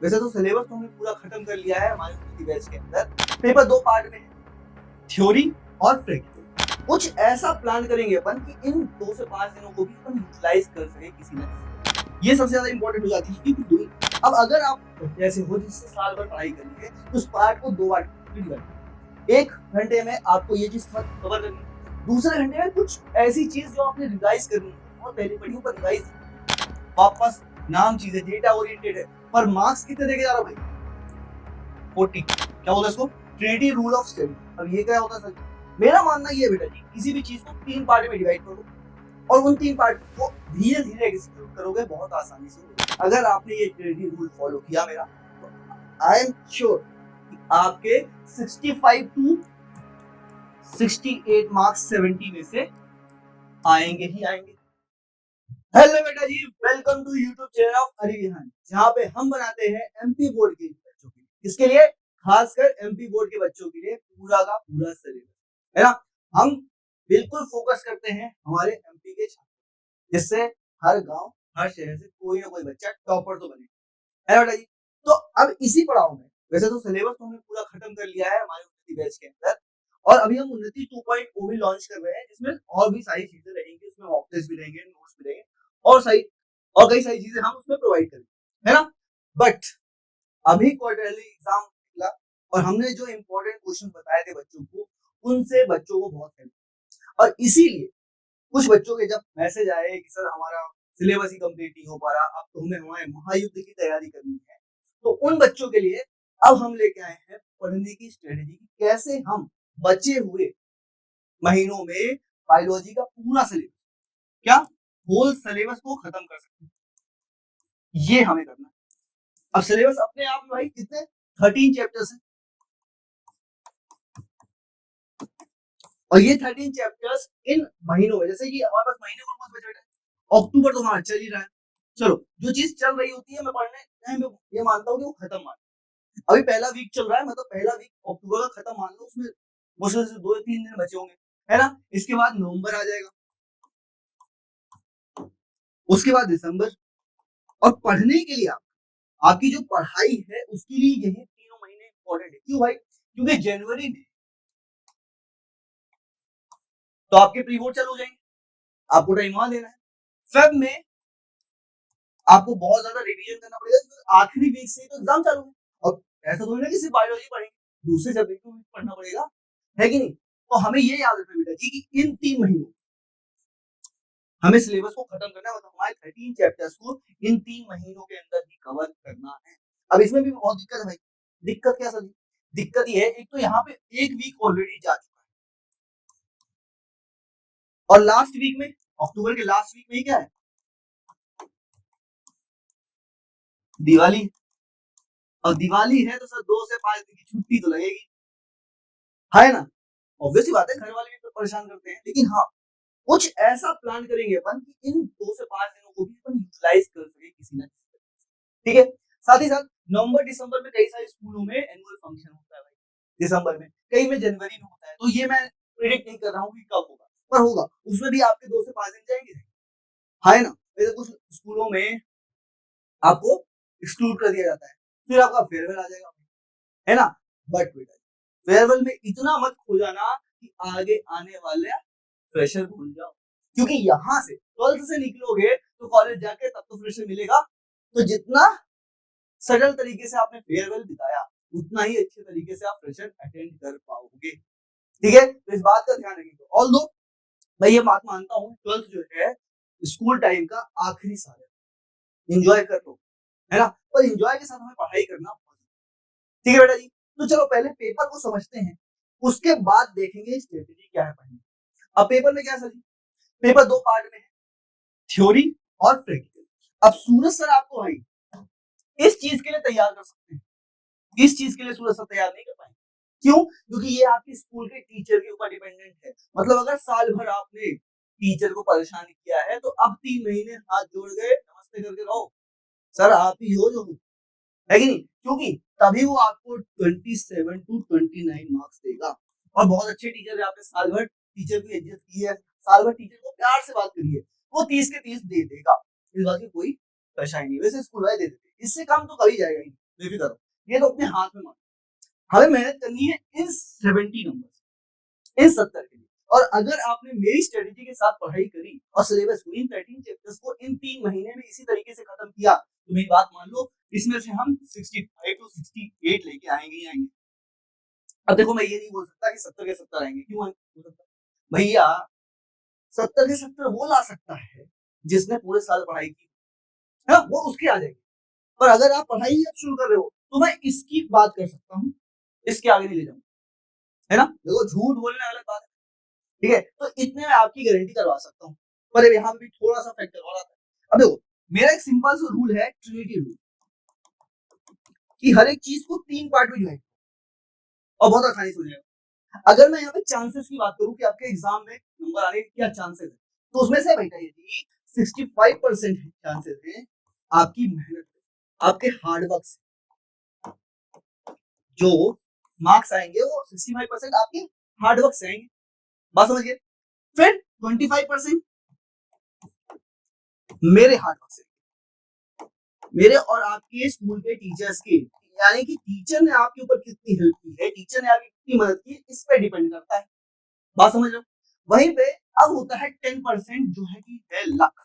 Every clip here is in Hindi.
वैसे तो सिलेबस तो हमने पूरा खत्म कर लिया है हमारे उन्नति बैच के अंदर। पेपर 2 पार्ट में है, थ्योरी और प्रैक्टिकल। कुछ ऐसा प्लान करेंगे अपन कि इन 2 से 5 दिनों को भी अपन यूटिलाइज कर सके किसी ना किसी। ये सबसे ज्यादा इंपॉर्टेंट हो जाती है क्योंकि अब अगर आप जैसे हो जिससे साल भर पढ़ाई करेंगे तो उस पार्ट को 2 बार कंप्लीट करना। 1 घंटे में आपको ये चीज कवर करनी है, दूसरे घंटे में कुछ ऐसी चीज जो आपने रिवाइज करनी है और पहले पढ़ी पर रिवाइज वापस। नाम चीजें डेटा ओरिएंटेड है, पर मार्क्स कितने देके जा रहा भाई? 40। क्या बोलते हैं इसको? Trinity rule of study. अब ये क्या होता है सर? मेरा मानना ये है बेटा जी, किसी भी चीज को 3 पार्ट में डिवाइड करो और उन 3 पार्ट को धीरे धीरे एग्जीक्यूट करोगे बहुत आसानी से। अगर आपने ये ट्रिनिटी रूल फॉलो किया मेरा, तो आई एम श्योर कि आपके 65 टू 68 मार्क्स 70 में से आएंगे ही आएंगे। हेलो बेटा जी, welcome to YouTube channel of Arivihan, जहाँ पे हम बनाते हैं एमपी बोर्ड के बच्चों के लिए। इसके लिए खासकर एमपी बोर्ड के बच्चों के लिए पूरा का पूरा सिलेबस है ना। हम बिल्कुल फोकस करते हैं हमारे एमपी के छात्र, जिससे हर गांव हर शहर से कोई ना कोई बच्चा टॉपर तो बने, है ना बेटा जी। तो अब इसी पड़ाव में, वैसे तो सिलेबस तो हमने पूरा खत्म कर लिया है हमारे उन्नति बैच के अंदर, और अभी हम उन्नति 2.0 भी लॉन्च कर रहे हैं, जिसमें और भी सारी चीजें रहेंगी। उसमें मॉक टेस्ट भी रहेंगे, नोट्स भी रहेंगे और कई सारी चीजें हम उसमें प्रोवाइड करेंगे, है ना। बट अभी क्वार्टरली एग्जाम निकला और हमने जो इंपॉर्टेंट क्वेश्चन बताए थे बच्चों को, उनसे बच्चों को बहुत हेल्प, और इसीलिए कुछ बच्चों के जब मैसेज आए कि सर हमारा सिलेबस ही कंप्लीट नहीं हो पा रहा, अब तो हमें हमारे महायुद्ध की तैयारी करनी है, तो उन बच्चों के लिए अब हम लेके आए हैं पढ़ने की स्ट्रेटेजी की कैसे हम बचे हुए महीनों में बायोलॉजी का पूरा सिलेबस, क्या होल सिलेबस को खत्म कर सकते हैं। ये हमें करना है। अब सिलेबस अपने आप में भाई कितने 13 चैप्टर्स हैं, और ये 13 चैप्टर्स इन महीनों में, जैसे कि हमारे पास महीने कौन कौन से बचे हैं? अक्टूबर तो हमारा चल ही रहा है। चलो, जो चीज चल रही होती है मैं पढ़ने टाइम में ये मानता हूँ कि वो खत्म मान, अभी पहला वीक चल रहा है, मतलब पहला वीक अक्टूबर का खत्म मान लो, उसमें मुश्किल से 2 या 3 दिन बचे होंगे, है ना। इसके बाद नवंबर आ जाएगा, उसके बाद दिसंबर, और पढ़ने के लिए आपकी जो पढ़ाई है उसके लिए यही तीनों महीने इंपॉर्टेंट है। क्यों भाई? क्योंकि जनवरी में तो आपके प्री बोर्ड चालू हो जाएंगे, आपको टाइम वहां देना है। फेब में आपको बहुत ज्यादा रिवीजन करना पड़ेगा क्योंकि आखिरी वीक से तो एग्जाम चालू है, और ऐसा थोड़ी ना कि सिर्फ बायोलॉजी पढ़ेंगे, दूसरे सब्जेक्ट को भी पढ़ना पड़ेगा, है कि नहीं। तो हमें ये याद रखना बेटा जी कि इन 3 महीनों हमें सिलेबस को खत्म करना है, मतलब हमारे 13 चैप्टर्स को इन 3 महीनों के अंदर ही कवर करना है। अब इसमें भी बहुत दिक्कत है भाई। दिक्कत क्या सर? दिक्कत ये है, एक तो यहाँ पे एक वीक ऑलरेडी जा चुका है, और लास्ट वीक में, अक्टूबर के लास्ट वीक में क्या है? दिवाली। और दिवाली है तो सर 2 से 5 दिन की छुट्टी तो लगेगी, है ना। ऑब्वियसली बात है, घर वाले भी तो परेशान करते हैं, लेकिन हाँ कुछ ऐसा प्लान करेंगे अपन कि इन 2 से 5 दिनों को भी अपन यूटिलाइज कर सके किसी ना किसी तरीके से, ठीक है। साथ ही साथ नवंबर दिसंबर में कई सारे स्कूलों में एनुअल फंक्शन होता है भाई, दिसंबर में, कई में जनवरी में होता है, तो ये मैं प्रिडिक्ट नहीं कर रहा हूँ कि कब होगा, पर होगा। उसमें भी आपके 2 से 5 दिन जाएंगे, है ना। वैसे कुछ स्कूलों में आपको एक्सक्लूड कर दिया जाता है, फिर आपका फेयरवेल आ जाएगा, है ना। बट बेटा फेयरवेल में इतना मत खो जाना कि आगे आने वाले फ्रेशर भूल जाओ, क्योंकि यहाँ से 12th से निकलोगे तो कॉलेज जाके तब तो फ्रेशर मिलेगा। तो जितना सरल तरीके से आपने फेयरवेल बिताया, उतना ही अच्छे तरीके से आप फ्रेशर अटेंड कर पाओगे, ठीक है। तो इस बात का ध्यान रखिए। ऑल दो मैं ये बात मानता हूँ 12th जो है स्कूल टाइम का आखिरी साल है, एंजॉय कर लो, है ना, पर एंजॉय के साथ हमें पढ़ाई करना, ठीक है बेटा जी। तो चलो पहले पेपर को समझते हैं, उसके बाद देखेंगे स्ट्रेटेजी क्या है पढ़ने। अब पेपर में क्या सर? पेपर 2 पार्ट में है, थ्योरी और प्रैक्टिकल। अब सूरज सर आपको भाई इस चीज के लिए तैयार कर सकते हैं, इस चीज के लिए सूरज सर तैयार नहीं कर पाएंगे। क्यों? क्योंकि ये आपके स्कूल के टीचर के ऊपर डिपेंडेंट है। मतलब अगर साल भर आपने टीचर को परेशान किया है, तो अब 3 महीने हाथ जोड़ गए नमस्ते करके रहो, सर आप ही हो जो हो, है कि नहीं। क्योंकि तभी वो आपको 27 टू 29 मार्क्स देगा। और बहुत अच्छे टीचर है, आपने साल भर टीचर की इज्जत की है, साल भर टीचर को प्यार से बात करी है, वो 30 के 30 दे देगा, इस बात की कोई परेशानी नहीं। वैसे स्कूल वाले दे देते, इससे कम तो कभी जाएगा ही नहीं। बेफिक्र रहो, ये तो अपने हाथ में मान। हमें मेहनत करनी है इन 70 नंबर, इन 70 के लिए। और अगर आपने मेरी स्ट्रेटेजी के साथ पढ़ाई करी और सिलेबस को इन 13 चैप्टर्स को इन 3 महीने में इसी तरीके से खत्म किया, तो मेरी बात मान लो, इसमें से हम 65 टू 68 लेके आएंगे ही आएंगे। अब देखो, मैं ये नहीं बोल सकता कि 70 के 70 आएंगे, क्यों आएंगे भैया? 70 के 70 वो ला सकता है जिसने पूरे साल पढ़ाई की, है, वो उसके आ जाएगी। पर अगर आप पढ़ाई अब शुरू कर रहे हो, तो मैं इसकी बात कर सकता हूँ, इसके आगे नहीं ले जाऊंगा, है ना? देखो, झूठ बोलने अलग बात है, ठीक है? तो इतने में आपकी गारंटी करवा सकता हूँ, पर यहाँ भी थोड़ा सा फैक्टर और आता है। अब देखो, मेरा एक सिंपल सा रूल है, ट्रिनिटी रूल, कि हर एक चीज को 3 पार्ट में डिवाइड, और बहुत आसानी से हो जाएगा। अगर मैं यहाँ पे चांसेस की बात करूं कि आपके एग्जाम में नंबर आने के क्या चांसेस है, तो उसमें से बेटा ये 65% चांसेस है आपकी मेहनत, आपके हार्डवर्क से जो मार्क्स आएंगे वो 65% आपके हार्डवर्क से आएंगे। बात समझिए? फिर 25% मेरे हार्डवर्क से, मेरे और आपके स्कूल के टीचर्स के, यानी कि टीचर ने आपके ऊपर कितनी हेल्प की है, टीचर ने आपकी कितनी मदद की, इस पे डिपेंड करता है। बात समझ रहे हो? वहीं पे अब होता है 10% जो है कि है लक।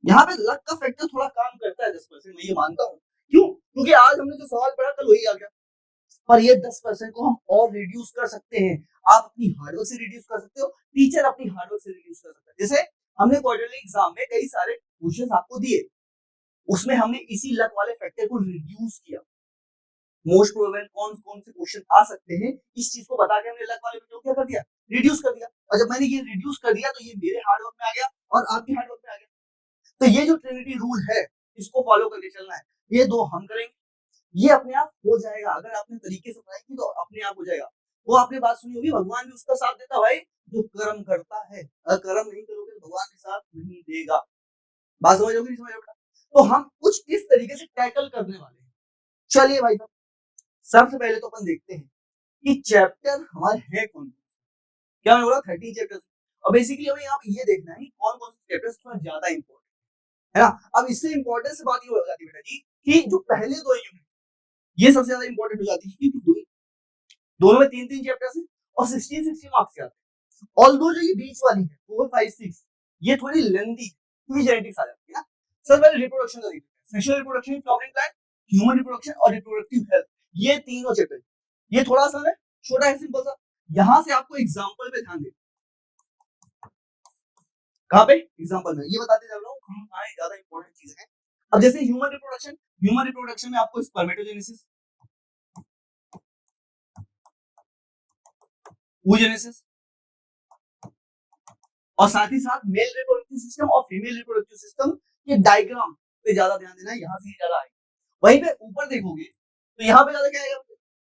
यहाँ पे लक का फैक्टर थोड़ा काम करता है 10%, मैं ये मानता हूँ। क्यों? क्योंकि आज हमने जो सवाल पढ़ा कल वही आ गया, पर ये 10% को हम और रिड्यूस कर सकते हैं। आप अपनी हार्डवर्क से रिड्यूस कर सकते हो, टीचर अपनी हार्डवर्क से रिड्यूस कर सकता है। जैसे हमने क्वार्टरली एग्जाम में कई सारे क्वेश्चंस आपको दिए, उसमें हमने इसी लक वाले फैक्टर को रिड्यूस किया। मोस्ट प्रोबेबल कौन कौन से क्वेश्चन आ सकते हैं, इस चीज को बता के हमने लक वाले फैक्टर को क्या कर दिया, रिड्यूस कर दिया। और जब मैंने ये रिड्यूस कर दिया, तो ये मेरे हार्डवर्क में आ गया और आपके हार्डवर्क में आ गया। तो ये जो ट्रिनिटी रूल है, इसको फॉलो करके चलना है। ये दो हम करेंगे, ये अपने आप हो जाएगा। अगर आपने तरीके से पढ़ाई की तो अपने आप हो जाएगा। वो आपने बात सुनी होगी, भगवान भी उसका साथ देता भाई जो कर्म करता है, अगर कर्म नहीं करोगे तो भगवान भी साथ नहीं देगा। बात समझ होगी, नहीं समझ होगा? तो हम कुछ इस तरीके से टैकल करने वाले हैं। चलिए भाई साहब, सबसे पहले तो अपन देखते हैं कि चैप्टर हमारे हैं कौन। क्या मैं बोला 13 चैप्टर्स, और बेसिकली हमें यहाँ पे ये देखना है कि कौन कौन से चैप्टर्स थोड़ा ज्यादा इंपॉर्टेंट है ना। अब इससे इंपॉर्टेंट से बात ये हो जाती है बेटा जी, कि जो पहले 2 यूनिट ये सबसे ज्यादा इंपॉर्टेंट हो जाती है, क्योंकि दोनों में 3-3 चैप्टर्स हैं और 16 मार्क्स के आते हैं। ऑल्दो जो ये बीच वाली है 4, 5, 6 ये थोड़ी लेंथी, क्योंकि जेनेटिक्स आ जाती है ना। सबसे पहले रिप्रोडक्शन का देखते हैं, sexual reproduction, flowering plant, human reproduction और रिप्रोडक्टिव हेल्थ, ये तीनों चैप्टर। ये थोड़ा आसान है, छोटा है, सिंपल सा। यहाँ से आपको एग्जाम्पल पे ध्यान देना, कहाँ पे एग्जाम्पल में ये बताते चल रहा हूँ कहाँ ज्यादा इंपॉर्टेंट चीज है। अब जैसे ह्यूमन रिप्रोडक्शन में आपको स्पर्मेटोजेनेसिस, oogenesis और साथ ही साथ मेल रिप्रोडक्टिव सिस्टम और फीमेल रिप्रोडक्टिव सिस्टम के डायग्राम पे ज्यादा ध्यान देना है, यहाँ से ज्यादा आएगा। वहीं पे ऊपर देखोगे तो यहाँ पे ज्यादा क्या आएगा,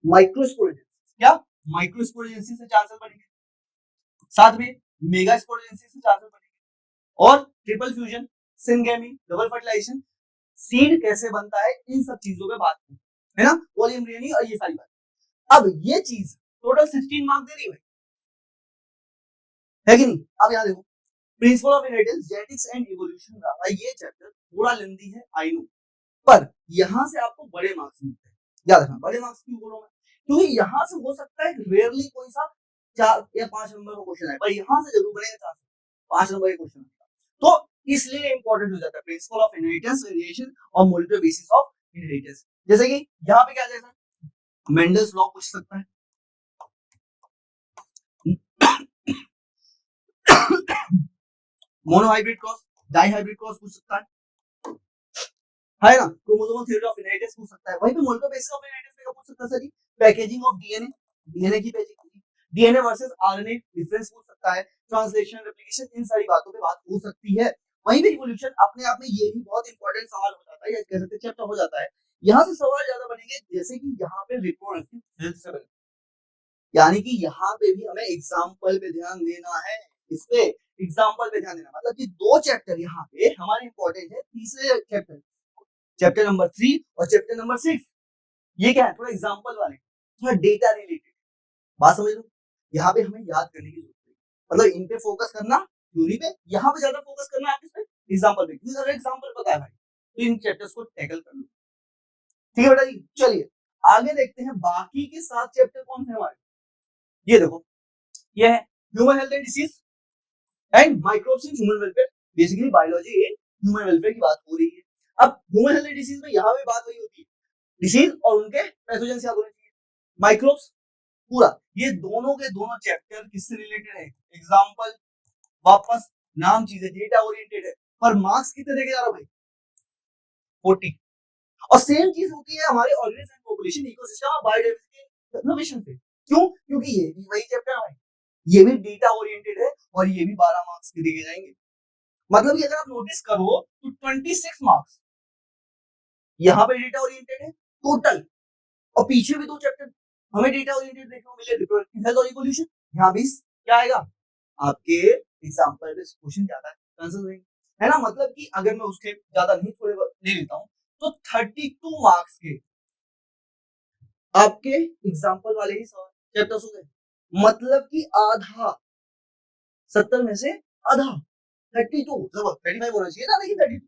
माइक्रोस्पोरेजेंसिस। क्या माइक्रोस्पोरेजेंसिस से चांसेस बढ़ेंगे, साथ में मेगास्पोरेजेंसिस से चांसेस बढ़ेंगे, और triple fusion, syngamy, double fertilisation, seed कैसे बनता है, इन सब चीजों पे बात है ना, पॉलीएम्ब्रियोनी और ये सारी बात। अब ये चीज टोटल 16 मार्क दे रही है कि नहीं? अब यहाँ देखो, principle of inheritance, genetics and evolution का ये चैप्टर थोड़ा लेंथी है, आई नो, पर यहाँ से आपको बड़े मार्क्स मिलते हैं। याद रखना, बड़े मार्क्स क्यों बोल रहा हूं मैं, क्योंकि यहाँ से हो सकता है रेयरली कोई सा 4 या 5 नंबर का क्वेश्चन आए, पर यहाँ से जरूर बनेगा 4 से 5 नंबर का क्वेश्चन। तो इसलिए इंपॉर्टेंट हो जाता है प्रिंसिपल ऑफ इनहेरिटेंस, वेरिएशन और मॉलिक्यूलर बेसिस ऑफ इनहेरिटेंस। जैसे कि यहाँ पे क्या जैसा मेंडल्स लॉ पूछ सकता है, मोनोहाइब्रिड क्रॉस, डाइहाइब्रिड क्रॉस पूछ सकता है ना, क्रोमोसोमल थ्योरी ऑफ इनहेरिटेंस पूछ सकता है। वहीं पे मॉलिक्यूलर बेसिस ऑफ इनहेरिटेंस में क्या पूछ सकता है sir, packaging of DNA, DNA की packaging, DNA versus RNA difference पूछ सकता है, ट्रांसलेशन, रेप्लिकेशन, इन सारी बातों पे बात हो सकती है। वहीं पे इवोल्यूशन अपने आप में ये भी बहुत इंपॉर्टेंट सवाल हो जाता है, या कह सकते हैं चैप्टर हो जाता है। यहाँ से सवाल ज्यादा बनेंगे, जैसे कि यहाँ पे रिप्रोडक्टिव हेल्थ से बने, यानी कि यहाँ पे भी हमें एग्जाम्पल पे ध्यान देना है। इस पे एग्जाम्पल पे ध्यान देना, मतलब कि 2 चैप्टर यहाँ पे हमारे इंपॉर्टेंट है। तीसरे चैप्टर, चैप्टर नंबर 3 और चैप्टर नंबर 6, ये क्या है, थोड़ा एग्जाम्पल वाले, थोड़ा डेटा रिलेटेड। बात समझ लो, यहाँ पे हमें याद करने की जरूरत है, मतलब इन पे फोकस करना थ्योरी पे, यहाँ पे ज्यादा फोकस करना आप इस पे एग्जाम्पल पे, क्योंकि अगर एग्जाम्पल पता है भाई तो इन चैप्टर्स को टैकल कर लो। ठीक है बेटा जी, चलिए आगे देखते हैं बाकी के 7 चैप्टर कौन से हमारे। ये देखो, ये है human health and disease and microbes in human welfare. Basically biology in human welfare की बात हो रही है। अब ह्यूमन हेल्थ एंड डिसीज में यहाँ भी बात वही होती है, डिसीज और उनके पैथोजेंस याद होने चाहिए। माइक्रोब्स पूरा, ये दोनों के दोनों चैप्टर किससे रिलेटेड है, एग्जांपल, वापस नाम चीजें डेटा ओरिएंटेड है, पर मार्क्स कितने देके जा रहा भाई, 40। और सेम चीज होती है हमारे ऑर्गेनिज्म एंड पॉपुलेशन, इकोसिस्टम और बायोडायवर्सिटी कंजर्वेशन पे। क्यों? क्योंकि ये भी वही चैप्टर है, ये भी डेटा ओरिएंटेड है और ये भी 12 मार्क्स के दिए जाएंगे। मतलब कि अगर आप नोटिस करो तो 26 मार्क्स यहाँ पे डेटा ओरिएंटेड है टोटल, और पीछे भी 2 चैप्टर हमें डेटा ओरिएंटेड देखने को मिले, रिप्रोडक्टिव हेल्थ और इवोल्यूशन। यहाँ भी क्या आएगा आपके एग्जांपल पे क्वेश्चन ज्यादा आंसर देंगे, है ना। मतलब कि अगर मैं उसके ज्यादा नहीं थोड़े ले लेता हूँ तो 32 मार्क्स के आपके एग्जांपल वाले ही चैप्टर्स हो गए। मतलब कि आधा, 70 में से आधा, 32, 35 होना चाहिए था लेकिन 32,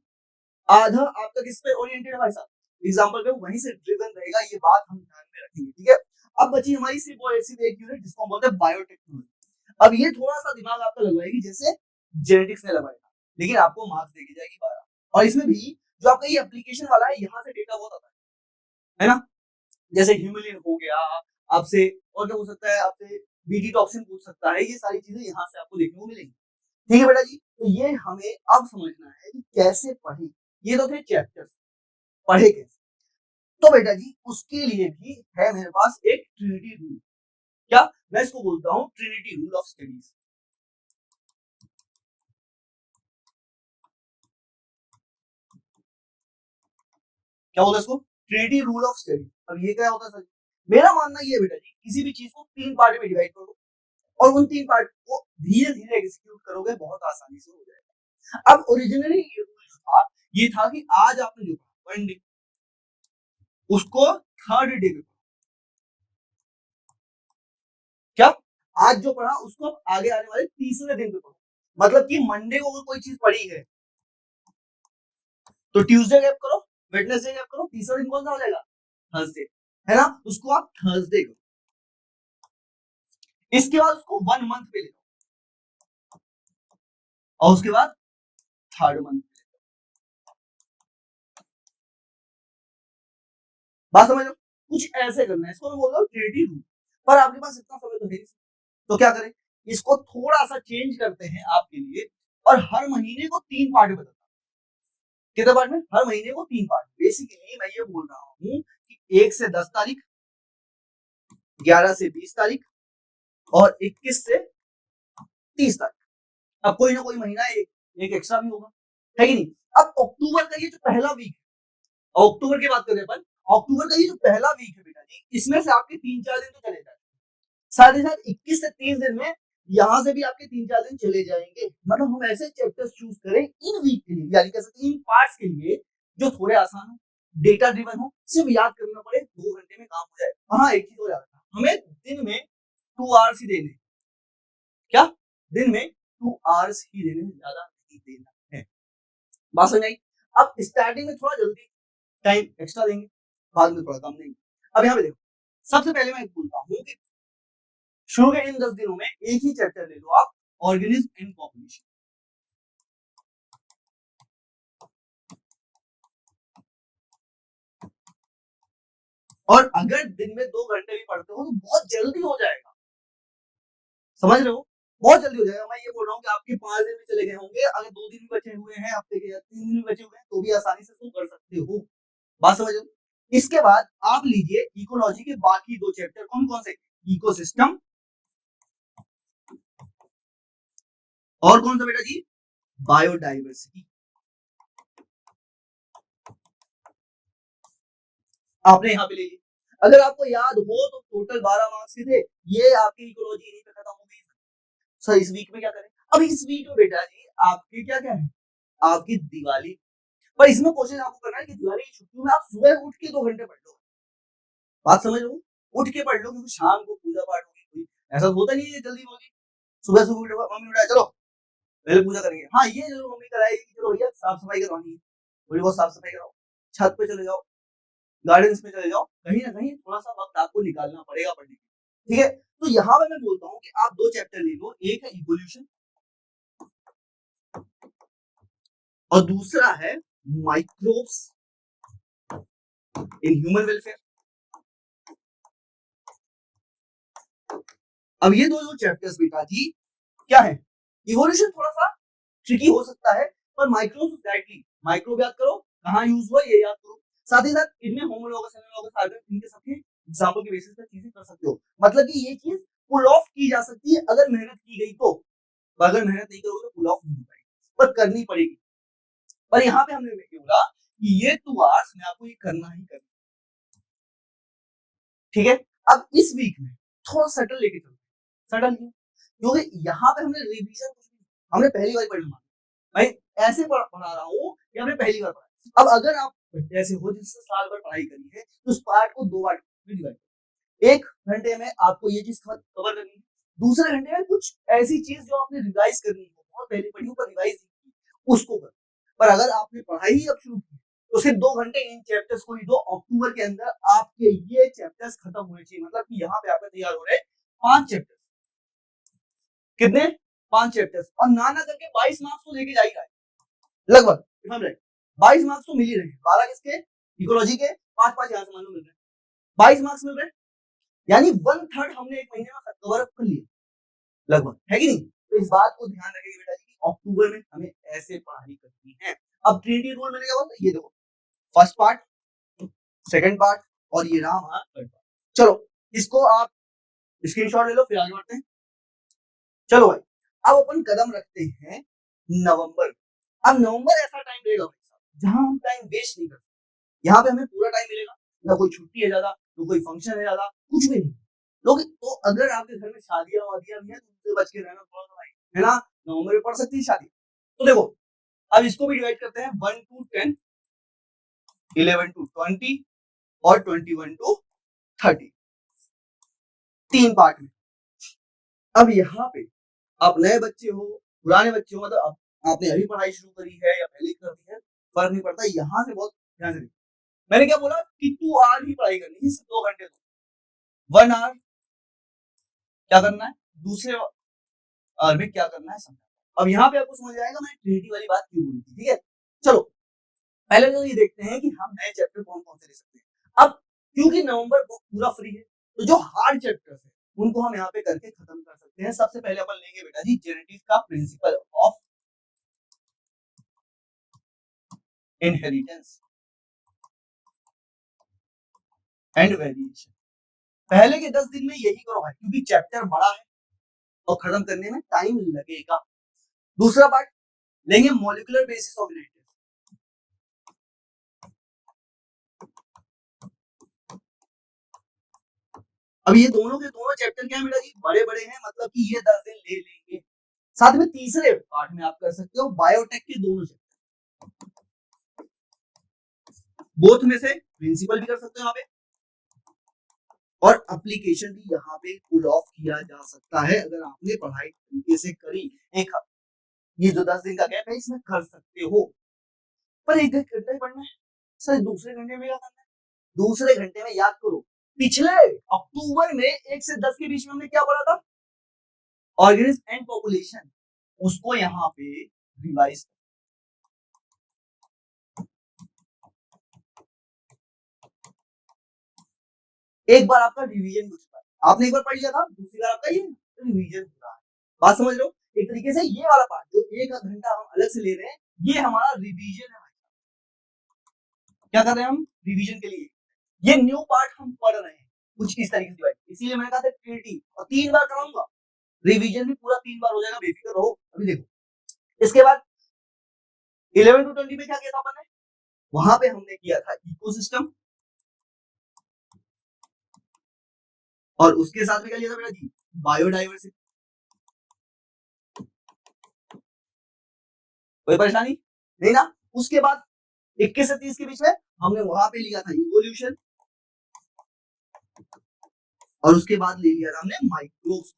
आधा आपका किस पे ओरिएंटेड है भाई साहब, एग्जांपल पे, वहीं से ड्रिवन रहेगा, ये बात हम ध्यान में रखेंगे, ठीक है। अब बची हमारी सिर्फ और सिर्फ एक यूनिट जिसको हम बोलते हैं बायोटेक्नोलॉजी। अब ये थोड़ा सा दिमाग आपका लगवाएगी जैसे जेनेटिक्स में लगाएगा, लेकिन आपको मार्क्स देगी जाएगी 12। और इसमें भी जो आपका ये एप्लीकेशन वाला है, यहाँ से डेटा बहुत आता है ना। जैसे ह्यूमिलिन हो गया आपसे, और क्या हो सकता है आपसे, बीटी टॉक्सिन पूछ सकता है, ये सारी चीजें यहाँ से आपको देखने को मिलेंगी, ठीक है बेटा जी। तो ये हमें अब समझना है कि कैसे पढ़े, ये तो थे चैप्टर्स, पढ़े कैसे। तो बेटा जी उसके लिए भी है मेरे पास एक ट्रिनिटी रूल, क्या मैं इसको बोलता हूँ ट्रिनिटी रूल ऑफ स्टडीज। क्या बोलते हैं इसको, ट्रिनिटी रूल ऑफ स्टडी। अब ये क्या होता है सर, मेरा मानना ये है बेटा जी, किसी भी चीज को 3 पार्ट में डिवाइड करो और उन 3 पार्ट को धीरे धीरे एग्जीक्यूट करोगे, बहुत आसानी से हो जाएगा। अब ओरिजिनली ये रूल जो था, ये था कि आज आपने जो वन डे, उसको थर्ड डे में, क्या आज जो पढ़ा उसको आगे आने वाले तीसरे दिन पे पढ़ो। मतलब कि मंडे को अगर कोई चीज पढ़ी है तो ट्यूसडे गैप करो, वेडनेसडे गैप करो, तीसरा दिन कौन सा हो जाएगा, थर्सडे, है ना। उसको आप थर्सडे करो, इसके बाद उसको 1 मंथ पे ले लो, और उसके बाद थर्ड मंथ, बात समझ लो, कुछ ऐसे करना है, इसको मैं बोल रहा हूँ ट्रिनिटी रूल। पर आपके पास इतना समय तो है नहीं, तो क्या करें, इसको थोड़ा सा चेंज करते हैं आपके लिए, और हर महीने को 3 पार्ट में बताता हूँ। कितने पार्ट में, हर महीने को 3 पार्ट। बेसिकली मैं ये बोल रहा हूँ कि 1 से 10 तारीख, 11 से 20 तारीख, और 21 से 30 तारीख। अब कोई ना कोई महीना एक एक्स्ट्रा भी होगा, है कि नहीं। अब अक्टूबर का ये जो पहला वीक है, अक्टूबर की बात करें अपन, अक्टूबर का ये जो पहला वीक है बेटा जी, इसमें से आपके 3-4 दिन तो चले जाए, साथ ही साथ 21 से 30 दिन में यहाँ से भी आपके 3-4 दिन चले जाएंगे। मतलब हम ऐसे चैप्टर्स चूज करें इन वीक के लिए, यानी कह सकते इन पार्ट्स के लिए, जो थोड़े आसान हो, डेटा ड्रिवन हो, सिर्फ याद करना पड़े, 2 घंटे में काम हो जाए। हाँ एक चीज हो जाता है, हमें दिन में 2 आवर्स ही देने, क्या दिन में 2 आवर्स ही देने, ज्यादा नहीं देना है, बात समझ आई। अब स्टार्टिंग में थोड़ा जल्दी टाइम एक्स्ट्रा देंगे, बाद में थोड़ा कम देंगे। अब यहाँ पे देखो, सबसे पहले मैं बोलता हूँ कि शुरू के इन 10 दिनों में एक ही चैप्टर ले लो आप, ऑर्गेनिज्म एंड पॉपुलेशन। और अगर दिन में 2 घंटे भी पढ़ते हो तो बहुत जल्दी हो जाएगा, समझ रहे हो, बहुत जल्दी हो जाएगा। मैं ये बोल रहा हूँ कि आपके 5 दिन भी चले गए होंगे, अगर 2 दिन भी बचे हुए हैं हफ्ते के, या 3 दिन भी बचे हुए हैं, तो भी आसानी से तुम कर सकते हो, बात समझ लो। इसके बाद आप लीजिए इकोलॉजी के बाकी 2 चैप्टर, कौन कौन से, इकोसिस्टम, और कौन सा बेटा जी, बायोडाइवर्सिटी। आपने यहाँ पे लीजिए, अगर आपको याद हो तो टोटल 12 मार्क्स के थे, ये आपकी इकोलॉजी यहीं पे खत्म हो गई। सर इस वीक में क्या करें, अब इस वीक में बेटा जी आपकी क्या क्या है, आपकी दिवाली। पर इसमें कोशिश आपको करना है कि दिवाली की छुट्टियों में आप सुबह उठ के 2 घंटे पढ़ लो, बात समझ लो, उठ के पढ़ लो, क्योंकि शाम को पूजा पाठ होगी, कोई ऐसा होता नहीं है जल्दी होगी, सुबह सुबह उठो, मम्मी उठाए चलो पहले पूजा करेंगे, हाँ ये जरूर मम्मी कराएगी, चलो भैया साफ सफाई करवानी है, थोड़ी बहुत साफ सफाई कराओ, छत पे चले जाओ, गार्डन्स में चले जाओ, कहीं ना कहीं थोड़ा सा वक्त आपको निकालना पड़ेगा पढ़ने के लिए, ठीक है। तो यहाँ पे मैं बोलता हूँ कि आप 2 चैप्टर ले लो, एक है इवोल्यूशन और दूसरा है माइक्रोब्स इन ह्यूमन वेलफेयर। अब ये दो चैप्टर्स बेटा जी क्या है, इवोल्यूशन थोड़ा सा ट्रिकी हो सकता है, पर माइक्रोब्स डायरेक्टली माइक्रोब याद करो, कहाँ यूज हुआ ये याद करो, साथ ही साथ इनमें होमोलॉगस एनालॉगस आर्गन इनके सबके एग्जांपल के बेसिस पे चीजें कर सकते हो, मतलब कि ये चीज पुल ऑफ की जा सकती है अगर मेहनत की गई तो, अगर मेहनत नहीं करोगे तो पुल ऑफ नहीं हो पाएगी, पर करनी पड़ेगी। पर यहाँ पे हमने बोला कि ये 2 आवर्स में आपको ये करना ही करना, ठीक है। अब इस वीक में थोड़ा सटल लेके चलो, सटल क्यों, क्योंकि यहाँ पे हमने रिवीजन कुछ नहीं, हमने पहली बार पढ़ना, भाई ऐसे पढ़ा रहा हूँ कि हमने पहली बार पढ़ा। अब अगर आप ऐसे हो जिससे साल भर पढ़ाई करी है तो उस पार्ट को 2 बार डिवाइड, 1 घंटे में आपको ये चीज कवर करनी है, दूसरे घंटे में कुछ ऐसी चीज जो आपने रिवाइज करनी है, बहुत पहले पढ़ी हो पर रिवाइज नहीं की, उसको कर। पर अगर आपने पढ़ाई ही अब शुरू की तो सिर्फ 2 घंटे इन चैप्टर्स को ही दो, अक्टूबर के अंदर आपके ये चैप्टर्स खत्म होने चाहिए, मतलब कि यहाँ पे आपके तैयार हो रहे 5 चैप्टर्स, कितने 5 चैप्टर्स, और ना करके 22 मार्क्स तो लेके जा ही रहा है लगभग, if I am right 22 marks तो मिल ही रहे हैं, 12 किसके इकोलॉजी के, 5 यहाँ से मालूम मिल रहे हैं, 22 मार्क्स मिल रहे हैं, यानी 1/3 हमने एक महीने में कवर कर लिया लगभग, है कि नहीं। तो इस बात को ध्यान रखिए बेटा जी कि अक्टूबर में हमें ऐसे पढ़ाई करनी है। अब ट्रिनिटी रूल मैंने क्या बोला, ये देखो फर्स्ट पार्ट, सेकंड पार्ट और ये रहा हमारा थर्ड पार्ट। चलो इसको आप स्क्रीनशॉट ले लो, फिर आगे बढ़ते हैं। चलो भाई अब अपन कदम रखते हैं नवंबर। अब नवंबर ऐसा टाइम रहेगा भाई साहब जहां हम टाइम वेस्ट नहीं करते, यहाँ पे हमें पूरा टाइम मिलेगा, ना कोई छुट्टी है ज्यादा, ना कोई फंक्शन है ज्यादा, कुछ भी नहीं लोग। तो अगर आपके घर में शादियां वादियां भी है तो उनसे बच के रहना थोड़ा सा भाई, है ना, नवंबर में पड़ सकती है शादी। तो देखो अब इसको भी डिवाइड करते हैं 1 to 10, 11 to 20 और 21 to 30, 3 पार्ट में। अब यहाँ पे आप नए बच्चे हो पुराने बच्चे हो, मतलब आपने अभी पढ़ाई शुरू करी है या पहले कर दी है, फर्क नहीं पड़ता, यहाँ से बहुत ध्यान से। मैंने क्या बोला कि 2 आवर ही पढ़ाई करनी है, सिर्फ 2 घंटे, 1 आवर क्या करना है, दूसरे आवर में क्या करना है समझा। अब यहाँ पे आपको समझ आएगा मैंने ट्रिनिटी वाली बात क्यों बोली थी, ठीक है। चलो पहले तो ये देखते हैं कि हम नए चैप्टर कौन कौन से ले सकते हैं। अब क्योंकि नवंबर पूरा फ्री है तो जो हार्ड चैप्टर्स है उनको हम यहाँ पे करके खत्म कर सकते हैं। सबसे पहले अपन लेंगे बेटा जी जेनेटिक्स का principle of inheritance and variation. पहले के 10 दिन में यही करो भाई, क्योंकि चैप्टर बड़ा है और खत्म करने में टाइम लगेगा। दूसरा पार्ट लेंगे मॉलिक्यूलर बेसिस ऑफ इनहेरिटेंस। अब ये दोनों के दोनों चैप्टर क्या है बेटा जी, बड़े बड़े हैं, मतलब कि ये 10 दिन ले लेंगे। साथ में तीसरे पार्ट में आप कर सकते हो बायोटेक के दोनों चैप्टर, बोथ में से प्रिंसिपल भी कर सकते हो यहाँ पे और एप्लीकेशन भी यहाँ पे पुल ऑफ किया जा सकता है अगर आपने पढ़ाई तरीके से करी। एक ये जो 10 दिन का गैप है इसमें कर सकते हो, पर एक घंटे पढ़ना है सर, दूसरे घंटे में क्या करना है, दूसरे घंटे में याद करो पिछले अक्टूबर में 1 से 10 के बीच में हमने क्या पढ़ा था, ऑर्गेनिज्म एंड पॉपुलेशन, उसको यहाँ पे रिवाइज। एक बार आपका रिवीजन हो चुका है, आपने एक बार पढ़ लिया था, दूसरी बार आपका ये रिवीजन हो रहा है, बात समझ लो। एक तरीके से ये वाला पार्ट जो 1 घंटा हम अलग से ले रहे हैं ये हमारा रिवीजन है भाई, क्या कर रहे हैं हम रिवीजन के लिए, ये न्यू पार्ट हम पढ़ रहे हैं कुछ इस तरीके से, इसीलिए मैंने कहा था ट्रिनिटी और 3 बार कराऊंगा, रिवीजन भी पूरा 3 बार हो जाएगा, बेफिक्र रहो। अभी देखो इसके बाद 11 to 20 में क्या किया था अपन ने, वहां पे हमने किया था इकोसिस्टम और उसके साथ में क्या लिया था बेटा जी, बायोडाइवर्सिटी। कोई परेशानी नहीं ना। उसके बाद 21 से 30 के बीच में हमने वहां पे लिया था इवोल्यूशन और उसके बाद ले लिया था हमने माइक्रोब्स।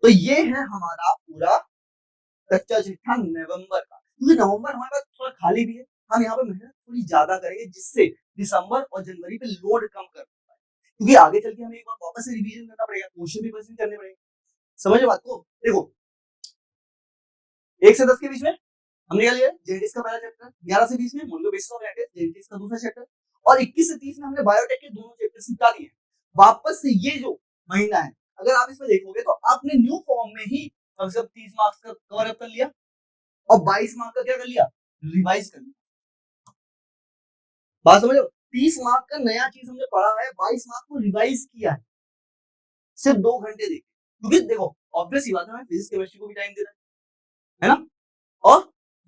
तो ये है हमारा पूरा कच्चा चिट्ठा नवंबर का, क्योंकि नवंबर हमारे पास थोड़ा खाली भी है, हम यहाँ पे मेहनत थोड़ी ज्यादा करेंगे जिससे दिसंबर और जनवरी पे लोड कम कर पाए, क्योंकि आगे चल के हमें एक बार वापस से रिवीजन करना पड़ेगा, क्वेश्चन भी वैसे करने पड़ेंगे। समझ बात को? देखो 1 से 10 के बीच में हमने क्या लिया, जेनेटिक्स का पहला चैप्टर, 11 से 20 में मॉलिक्यूलर बेसिस ऑफ जेनेटिक्स का दूसरा चैप्टर, और 21 से 30 में हमने बायोटेक के दोनों चैप्टर निपटा लिए। वापस से ये जो महीना है, अगर आप इसमें देखोगे तो आपने न्यू फॉर्म में ही कम से कम 30 मार्क्स का कवर अप कर लिया और 22 मार्क्स का क्या कर लिया, रिवाइज कर लिया। बात समझ लो, 30 मार्क्स का नया चीज हमने पढ़ा है, 22 मार्क्स को रिवाइज किया है सिर्फ 2 घंटे देखे, क्योंकि देखो ऑब्वियस ही बात है, फिजिक्स केमिस्ट्री को भी टाइम देना है ना, और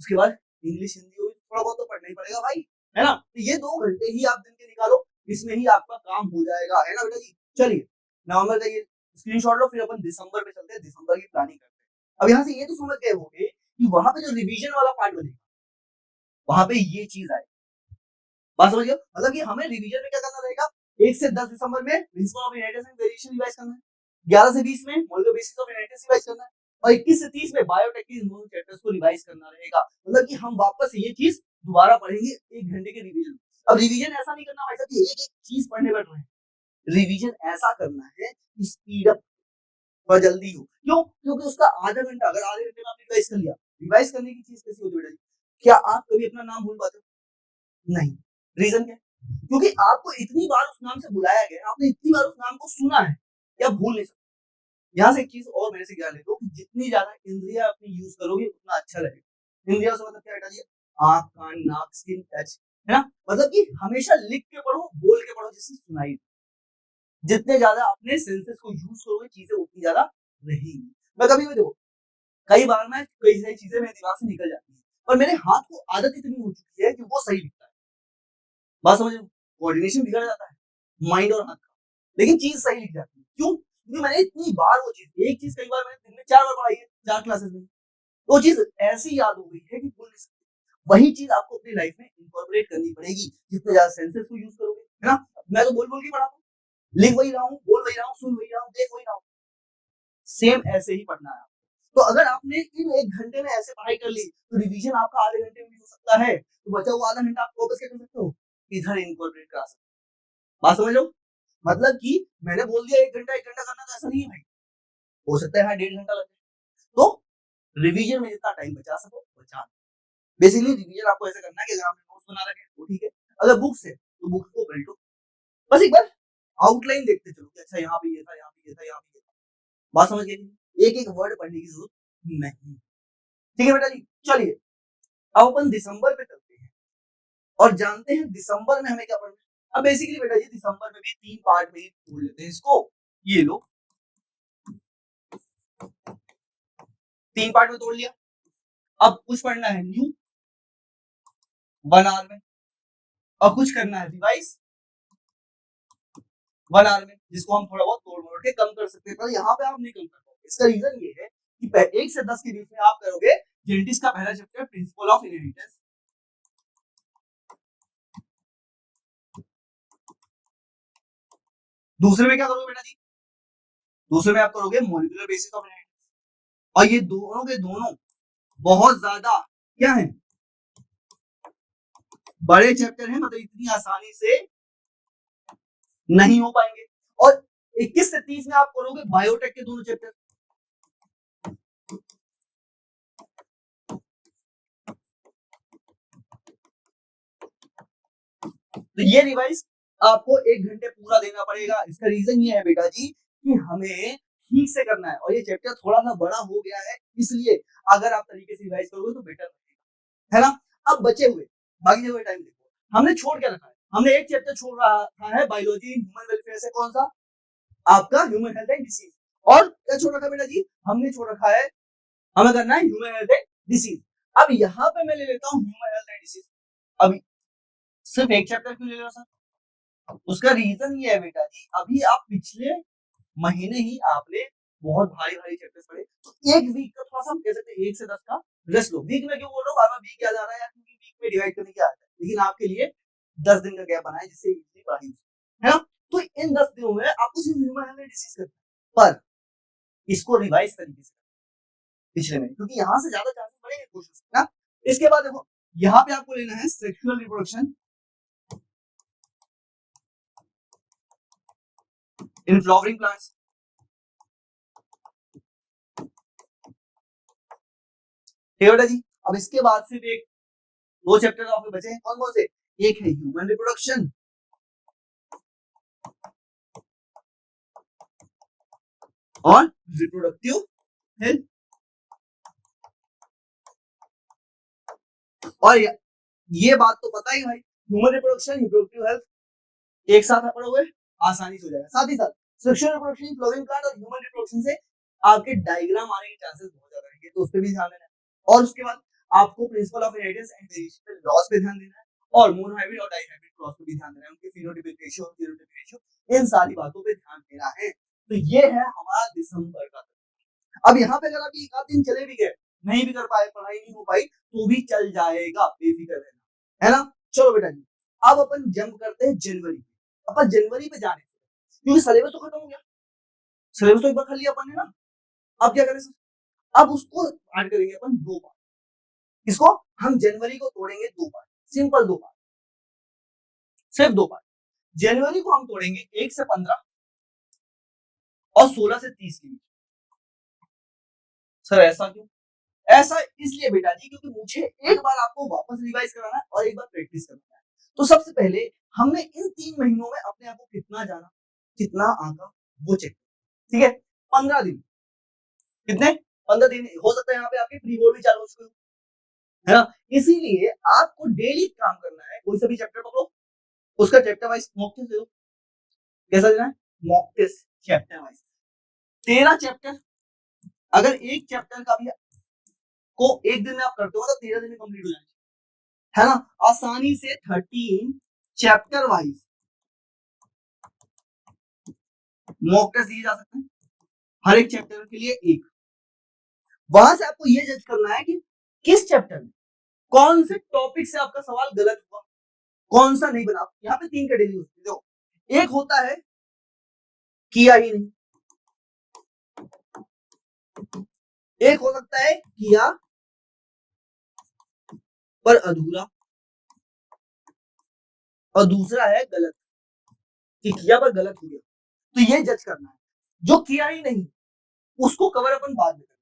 उसके बाद इंग्लिश हिंदी को भी थोड़ा बहुत तो पढ़ना ही पड़ेगा भाई, है ना। तो ये 2 घंटे ही आप दिन के निकालो, इसमें ही आपका काम हो जाएगा, है ना बेटा जी। चलिए नवंबर का ये स्क्रीनशॉट लो, फिर अपन दिसंबर पे चलते हैं, दिसंबर की प्लानिंग करते हैं। अब यहाँ से ये तो समझ गए होंगे कि वहां पे जो रिवीजन वाला पार्ट बनेगा वहां पे ये चीज आएगी। बात समझ गए? मतलब कि हमें रिवीजन में क्या करना रहेगा, 1 से 10 दिसंबर में principle of inheritance and variation revise करना है, 11 से 20 में molecular basis of inheritance revise करना है, और 21 से 30 में बायोटेक के दोनों चैप्टर्स को रिवाइज करना रहेगा। मतलब कि हम वापस ये चीज दोबारा पढ़ेंगे 1 घंटे के रिवीजन। अब रिवीजन ऐसा नहीं करना भाई साहब कि एक एक चीज पढ़ने बैठ रहे हैं, रिवीजन ऐसा करना है कि स्पीड अप और जल्दी हो। क्यों? क्योंकि उसका आधा घंटा अगर आधे घंटे में आपने रिवाइज कर लिया, रिवाइज करने की चीज कैसी होती है बेटा जी, क्या आप कभी अपना नाम भूल पाते हो? नहीं। रीजन क्या है? क्योंकि आपको इतनी बार उस नाम से बुलाया गया, आपने इतनी बार उस नाम को सुना है, या भूल नहीं सकते। यहाँ से एक चीज और मेरे से ज्ञान ले लो कि जितनी ज्यादा इंद्रियां अपनी यूज करोगे उतना अच्छा लगेगा। इंद्रिया से मतलब क्या बेटा जी, आंख कान नाक स्किन टच, है ना। मतलब कि हमेशा लिख के पढ़ो, बोल के पढ़ो, जिससे सुनाई दे। जितने ज्यादा अपने सेंसेस को यूज करोगे चीजें उतनी ज्यादा रहेंगी। मैं कभी भी देखो, कई बार मैं कई सारी चीजें मेरे दिमाग से निकल जाती है, पर मेरे हाथ को आदत इतनी हो चुकी है कि वो सही लिखता है। बात समझ, कोऑर्डिनेशन बिगड़ जाता है माइंड और हाथ का, लेकिन चीज सही लिख जाती है। क्यों? क्योंकि मैंने इतनी बार वो चीज, एक चीज कई बार मैंने दिन में 4 बार पढ़ाई है, 4 क्लासेस में, वो चीज ऐसी याद हो गई है कि भूल नहीं सकती। वही चीज आपको अपनी लाइफ में इंकॉर्पोरेट करनी पड़ेगी, जितने ज्यादा सेंसेस को यूज करोगे, है ना। मैं तो बोल बोल के पढ़ाता हूँ, लिख वही रहा हूँ, बोल वही रहा हूँ, सुन वही रहा हूँ, देख वही रहा हूँ, सेम ऐसे ही पढ़ना है। तो अगर आपने इन 1 घंटे में ऐसे पढ़ाई कर ली, तो रिवीजन आपका आधे घंटे में भी हो सकता है, तो बचा हुआ आधा घंटा आप वापस क्या कर सकते हो, इधर इनकॉर्पोरेट करा सकते हो। बात समझ लो, मतलब कि मैंने बोल दिया 1 घंटा 1 घंटा करना, तो ऐसा नहीं है भाई, हो सकता है हाँ 1.5 घंटा लगे। तो रिवीजन में जितना टाइम बचा सको बचा। बेसिकली रिवीजन आपको ऐसा करना है कि अगर आपने नोट्स बना रखे हैं तो ठीक है, अगर बुक्स है तो बुक को पलटो, बस एक बार आउटलाइन देखते चलो कि अच्छा यहाँ पे ये था, यहाँ पे ये था, यहाँ पे ये था। बात समझ गए? एक एक वर्ड पढ़ने की जरूरत नहीं। ठीक है बेटा जी। चलिए अब अपन दिसंबर पे चलते हैं और जानते हैं दिसंबर में हमें क्या पढ़ना है। अब बेसिकली बेटा जी दिसंबर में भी 3 पार्ट में तोड़ लेते हैं इसको, ये लो 3 पार्ट में तोड़ लिया। अब कुछ पढ़ना है न्यू 1 आवर में, और कुछ करना है रिवाइज 1 आवर में, जिसको हम थोड़ा बहुत तोड़ मोड़ के कम कर सकते हैं, पर यहाँ पे आप नहीं कम कर पाओगे। इसका रीजन ये है कि 1 से 10 के बीच में आप करोगे जेनेटिक्स का पहला चैप्टर प्रिंसिपल ऑफ इनहेरिटेंस, दूसरे में क्या करोगे बेटा जी, दूसरे में आप करोगे मॉलिक्यूलर बेसिस ऑफ इनहेरिटेंस, और ये दोनों के दोनों बहुत ज्यादा क्या है, बड़े चैप्टर हैं, मतलब इतनी आसानी से नहीं हो पाएंगे। और 21 से 30 में आप करोगे बायोटेक के दोनों चैप्टर, तो ये रिवाइज आपको 1 घंटे पूरा देना पड़ेगा। इसका रीजन ये है बेटा जी कि हमें ठीक से करना है, और ये चैप्टर थोड़ा सा बड़ा हो गया है, इसलिए अगर आप तरीके से रिवाइज करोगे तो बेटर रहेगा, है ना। अब बचे हुए बाकी हुए टाइम देखो, हमने छोड़ क्या रखा है, हमने एक चैप्टर छोड़ रखा है बायोलॉजी इन ह्यूमन वेलफेयर से, कौन सा, आपका ह्यूमन हेल्थ एंड डिसीज। और क्या छोड़ रखा है बेटा जी, हमने छोड़ रखा है, हमें करना है ह्यूमन हेल्थ एंड डिसीज। अब यहाँ पे मैं ले लेता हूँ ह्यूमन हेल्थ एंड डिसीज। अभी सिर्फ एक चैप्टर क्यों ले रहा सर, उसका रीजन ये है बेटा जी, अभी आप पिछले महीने ही आपने बहुत भारी भारी चैप्टर्स पढ़े, तो एक वीक का थोड़ा सा हम कह सकते हैं 1 से 10 का रेस्ट लो। वीक में क्यों बोल रहा हूँ, बार बार वीक क्या जा रहा है यार, क्योंकि वीक में डिवाइड करने की आदत है, लेकिन आपके लिए 10 दिन का गैप बनाए जिससे इतनी पढ़ाई है ना। तो इन 10 दिनों में आपको सिर्फ ह्यूमन हेल्थ डिसीज करना है, पर इसको रिवाइज तरीके से पिछले में, क्योंकि यहाँ से ज्यादा चांसेस बढ़ेंगे क्वेश्चन ना। इसके बाद देखो यहाँ पे आपको लेना है sexual reproduction in flowering plants. ठीक है बेटा जी। अब इसके बाद सिर्फ एक दो चैप्टर आपके बचे हैं, कौन कौन से? एक है ह्यूमन रिप्रोडक्शन और रिप्रोडक्टिव हेल्थ। और ये बात तो पता ही भाई, ह्यूमन रिप्रोडक्शन रिप्रोडक्टिव हेल्थ एक साथ पढ़ोगे आसानी से हो जाएगा। साथ ही साथ सेक्सुअल रिप्रोडक्शन, फ्लावरिंग प्लांट और ह्यूमन रिप्रोडक्शन से आपके डायग्राम आने के चांसेस बहुत ज्यादा रहेंगे, तो उस पर भी ध्यान देना है। और उसके बाद आपको principle of inheritance and variation loss पे ध्यान देना है, और मोनोहाइब्रिड और डाइहाइब्रिड क्रॉस पे भी ध्यान देना है, उनके फिनोटाइपिक रेशियो और जीनोटाइपिक रेशियो, इन सारी बातों पे ध्यान देना है। तो ये है हमारा दिसंबर का। अब यहाँ पे अगर आप एक आध दिन चले भी गए, नहीं भी कर पाए, पढ़ाई नहीं हो पाई, तो भी चल जाएगा, बेफिक्र रहना, है ना। चलो बेटा जी, अब अपन जंप करते हैं जनवरी पे। अपन जनवरी पे जाने क्योंकि सिलेबस तो खत्म हो गया, सिलेबस तो एक बार कर लिया अपन ने ना। अब क्या करें सर? अब उसको ऐड करेंगे अपन दो पार्ट। इसको हम जनवरी को तोड़ेंगे दो पार्ट, सिंपल दो पार्ट, सिर्फ दो पार्ट। जनवरी को हम तोड़ेंगे 1 से 15 और 16 से 30 के बीच। सर ऐसा क्यों? ऐसा इसलिए बेटा जी क्योंकि मुझे एक बार आपको वापस रिवाइज कराना है और एक बार प्रैक्टिस करना है। तो सबसे पहले हमने इन 3 महीनों में अपने आप को कितना जाना, कितना आंका, वो चेक। ठीक है, 15 दिन, कितने? 15 दिन। हो सकता है यहाँ पे आपके प्री बोर्ड भी चालू हो चुके हो, है ना। इसीलिए आपको डेली काम करना है, कोई सा भी चैप्टर पकड़ो, उसका चैप्टर वाइज मॉक टेस्ट दो। कैसा देना है? Mock test chapter wise. 13 chapter, अगर एक चैप्टर का भी को एक दिन में आप करते हो तो 13 दिन में कंप्लीट हो जाएगा, है ना। आसानी से 13 चैप्टर वाइज मॉक टेस्ट दिए जा सकते हैं, हर एक चैप्टर के लिए एक। वहां से आपको ये जज करना है कि किस चैप्टर में कौन से टॉपिक से आपका सवाल गलत हुआ, कौन सा नहीं बना। यहाँ पे 3 कैटेगरी होती है, देखो। एक होता है किया ही नहीं, एक हो सकता है किया पर अधूरा, और दूसरा है गलत, कि किया पर गलत हो गया। तो ये जज करना है। जो किया ही नहीं उसको कवर अपन बाद में करेंगे।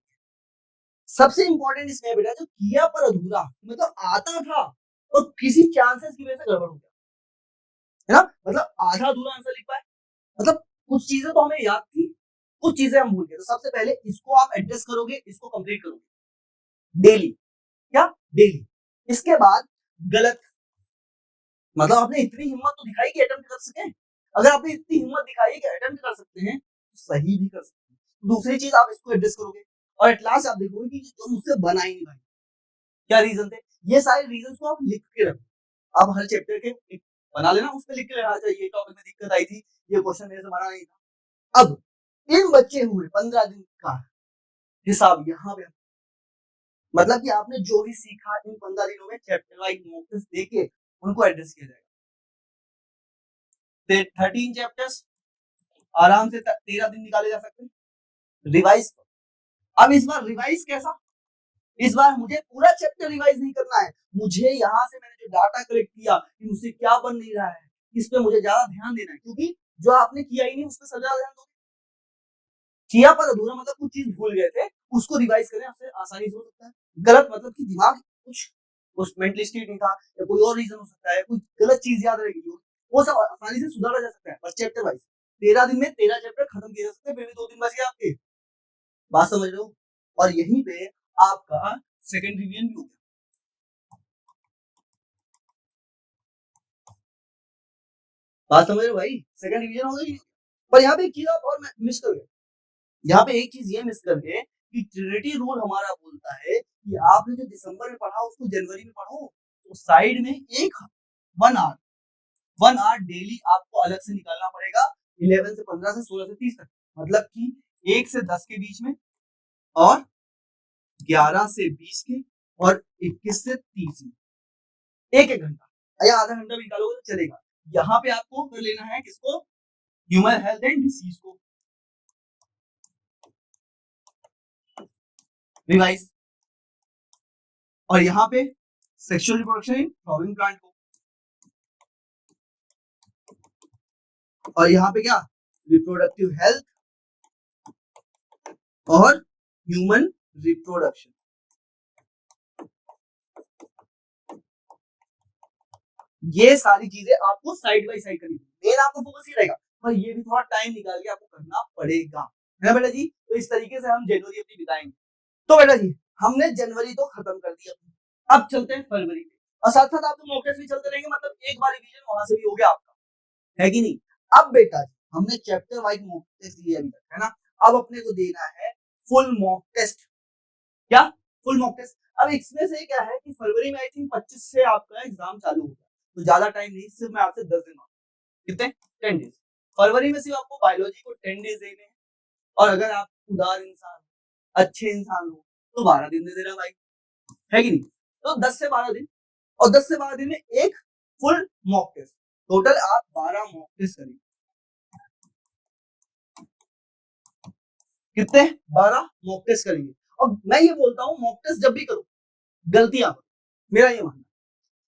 सबसे इंपॉर्टेंट इसमें बेटा जो किया पर अधूरा, मतलब आता था और किसी चांसेस की वजह से गड़बड़ हो गया, है ना। मतलब आधा अधूरा आंसर लिख पाए, मतलब कुछ चीजें तो हमें याद थी, कुछ चीजें हम भूल गए। तो सबसे पहले इसको आप एड्रेस करोगे, इसको कंप्लीट करोगे डेली, क्या डेली। इसके बाद गलत, मतलब आपने इतनी हिम्मत तो दिखाई कि अटेम्प्ट कर सके। अगर आपने इतनी हिम्मत दिखाई कि अटेम्प्ट कर सकते हैं तो सही भी कर सकते हैं। दूसरी चीज आप इसको एड्रेस करोगे और एट लास्ट आप देखोगे कि जो मुझसे बना ही नहीं भाई, क्या रीजन थे। ये सारे रीजन को आप लिख के रखो। आप हर चैप्टर के एक बना लेना, उस पर लिख के रहना चाहिए, टॉपिक में दिक्कत आई थी, ये क्वेश्चन मेरे से बना नहीं था। अब इन बच्चे हुए 15 दिन का हिसाब यहाँ पे, मतलब कि आपने जो भी सीखा इन 15 दिनों में चैप्टर वाइज मॉक टेस्ट देके उनको एड्रेस किया जाएगा। 13 चैप्टर्स आराम से 13 दिन निकाले जा सकते हैं रिवाइज। अब इस बार रिवाइज कैसा? इस बार मुझे पूरा चैप्टर रिवाइज नहीं करना है, मुझे यहाँ से मैंने जो डाटा कलेक्ट किया कि मुझसे क्या बन नहीं रहा है, इस पे मुझे ज्यादा ध्यान देना है, क्योंकि जो आपने किया ही नहीं उस पर ज्यादा ध्यान दो। किया पर अधूरा मतलब कुछ चीज भूल गए थे, उसको रिवाइज करें, आपसे आसानी से हो सकता है। गलत मतलब कि दिमाग कुछ उस मेंटली स्टेट नहीं था, या कोई और रीजन हो सकता है, कोई गलत चीज याद रहेगी, वो सब आसानी से सुधारा जा सकता है। बस चैप्टर वाइज 13 दिन में 13 चैप्टर खत्म किए जा सकते हैं, फिर भी 2 दिन बच गए आपके। बात समझ रहे हो? और यहीं पे आपका सेकंड रिवीजन भी हो गया। बात समझ रहे हो भाई? सेकंड रिवीजन हो गई। पर यहाँ पे एक चीज आप और मिस कर गए, यहाँ पे एक चीज ये मिस कर गए कि ट्रिनिटी रूल हमारा बोलता है कि आपने जो दिसंबर में पढ़ा उसको जनवरी में पढ़ो। तो साइड में एक 1 आवर डेली आपको अलग से निकालना पड़ेगा, 11 से 15 से 16 से 30 तक, मतलब कि 1 से 10 के बीच में, और 11 से 20 के, और 21 से 30 में, एक एक घंटा या आधा घंटा भी निकालोगे तो चलेगा। यहाँ पे आपको कर लेना है किसको? ह्यूमन हेल्थ एंड डिसीज को रिवाइज, और यहाँ पे sexual reproduction in flowering plant को, और यहाँ पे क्या? रिप्रोडक्टिव हेल्थ और ह्यूमन रिप्रोडक्शन। ये सारी चीजें आपको साइड बाय साइड करनी है। मेन आपको फोकस ये रहेगा, पर ये भी थोड़ा टाइम निकाल के आपको करना पड़ेगा, है ना बेटा जी। तो इस तरीके से हम जनवरी अपनी बिताएंगे। तो बेटा जी हमने जनवरी तो खत्म कर दिया, अब चलते हैं फरवरी में, और साथ साथ आपके मॉक टेस्ट भी चलते रहेंगे, मतलब एक बार रिवीजन वहां से भी हो गया आपका, है कि नहीं। अब बेटा जी हमने चैप्टर वाइज मॉक टेस्ट लिया अभी तक, है ना। अब अपने को देना है फुल मॉक टेस्ट। क्या? Full mock test. अब इसमें से क्या है कि फरवरी में आई थिंक 25 से आपका एग्जाम चालू होगा, तो ज्यादा टाइम नहीं, सिर्फ मैं आपसे 10 दिन मांगू। कितने? 10 डेज। फरवरी में सिर्फ आपको बायोलॉजी को 10 डेज देने हैं, और अगर आप उदार इंसान, अच्छे इंसान हो, तो 12 दिन दे देना भाई, है कि नहीं। तो 10 से 12 दिन, और 10 से 12 दिन में एक फुल मॉक टेस्ट। टोटल आप 12 मॉक टेस्ट करेंगे। कितने? 12 मॉक टेस्ट करेंगे। और मैं ये बोलता हूँ मॉक टेस्ट जब भी करो गलतियां करो, मेरा ये मानना,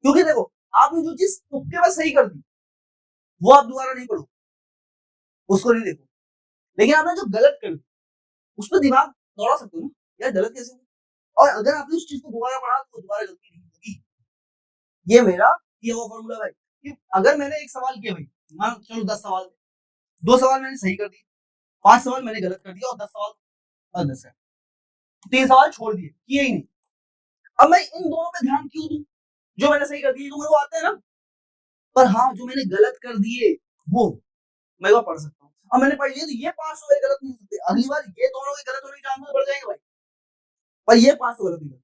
क्योंकि देखो आपने जो चीज तुक्के में सही कर दी वो आप दोबारा नहीं पढ़ो, उसको नहीं देखो। लेकिन आपने जो गलत कर दी उस पर दिमाग दौड़ा सकते हो ना, यार गलत कैसे हुआ, और अगर आपने उस चीज को दोबारा पढ़ा तो दोबारा गलती नहीं होगी। ये मेरा ये वो फॉर्मूला भाई, कि अगर मैंने एक सवाल किया भाई, मान चलो 10 सवाल, 2 सवाल मैंने सही कर दिए, 5 सवाल मैंने गलत कर दिया, और 10 सवाल 10 है, 3 सवाल छोड़ दिए, किए ही नहीं। अब मैं इन दोनों पे ध्यान क्यों दूं? जो मैंने सही कर दिए तो मेरे को आते हैं ना, पर हाँ जो मैंने गलत कर दिए वो मैं वो पढ़ सकता हूँ। अब मैंने पढ़ लिया तो ये 5 तो गलत नहीं हो सकते, अगली बार ये दोनों के गलत होने के चांसेस बढ़ जाएंगे भाई, पर ये 5 तो गलत नहीं कर,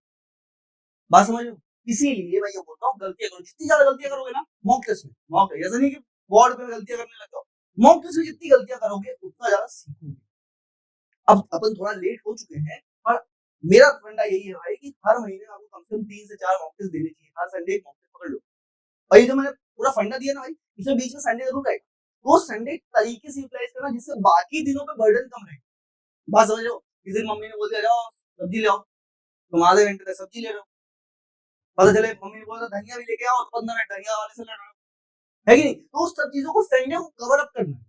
बात समझ रहे हो। इसीलिए मैं ये बोलता हूँ गलतियां करो, जितनी ज्यादा गलतियां करोगे ना मॉक टेस्ट में, मॉक ऐसा नहीं कि बोर्ड में गलतियां करने लग जाओ, मॉक टेस्ट में जितनी गलतियां करोगे उतना ज्यादा सीखोगे। अब अपन थोड़ा लेट हो चुके हैं, पर मेरा फंडा यही है भाई कि हर महीने आपको कम से कम 3 से 4 मॉक टेस्ट देने चाहिए, हर संडे एक मॉक टेस्ट पकड़ लो। और ये जो मैंने पूरा फंडा दिया ना भाई, इसमें बीच में संडे जरूर आएगा, तो संडे तरीके से यूटिलाइज करना जिससे बाकी दिनों पे बर्डन कम रहे। बात समझ लो, किसी दिन मम्मी ने बोल दिया जाओ सब्जी ले आओ, तुम आधे घंटे तक सब्जी ले रहे हो, पता चले मम्मी ने बोला धनिया भी लेके आओ, 15 मिनट धनिया वाले से लड़ रहे हो, है कि नहीं। तो उस सब चीजों को संडे को कवर अप करना है,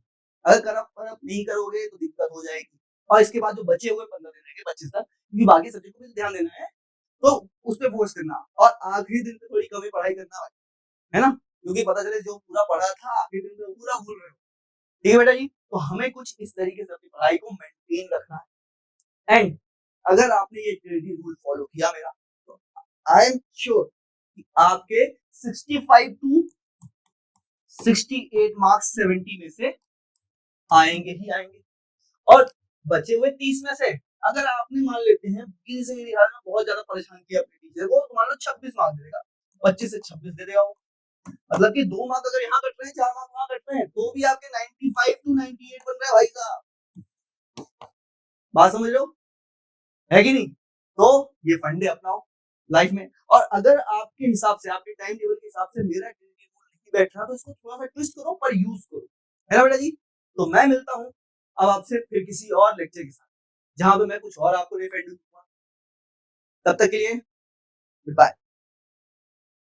अगर कवर अप नहीं करोगे तो दिक्कत हो जाएगी। और इसके बाद जो बचे हुए 15 दिन रहेंगे 25 तक, क्योंकि बाकी सब्जेक्ट को भी ध्यान देना है, तो उस पर फोकस करना, और आखिरी दिन पे थोड़ी कमी पढ़ाई करना भाई, है ना, क्योंकि पता चले जो पूरा पढ़ा था आखिरी दिन में पूरा भूल रहे हो। ठीक है बेटा जी, तो हमें कुछ इस तरीके से अपनी पढ़ाई को मेंटेन रखना है। एंड अगर आपने ये ट्रेडी रूल फॉलो किया मेरा, तो आई एम श्योर कि आपके 65 टू 68 मार्क्स 70 में से आएंगे ही आएंगे। और बचे हुए 30 में से अगर आपने मान लेते हैं किसी से लिहाज में बहुत ज्यादा परेशान किया अपने टीचर को, तो मान लो 26 मार्क्स देगा, 25 से 26 दे देगा वो, मतलब कि 2 मार्क्स अगर यहाँ कट रहे हैं 4 मार्क्स वहां कट रहे हैं, तो भी आपके 95 टू 98 बन रहे हैं भाई साहब। बात समझ लो, है कि नहीं। तो ये फंडे अपनाओ लाइफ में, और अगर आपके हिसाब से आपके टाइम टेबल के हिसाब से मेरा नहीं बैठ रहा तो इसको थोड़ा सा ट्विस्ट करो पर यूज करो, है ना बेटा जी। तो मैं मिलता हूँ अब आपसे फिर किसी और लेक्चर के साथ, जहां पे मैं कुछ और आपको रिफाइंड दूंगा। तब तक के लिए गुड बाय।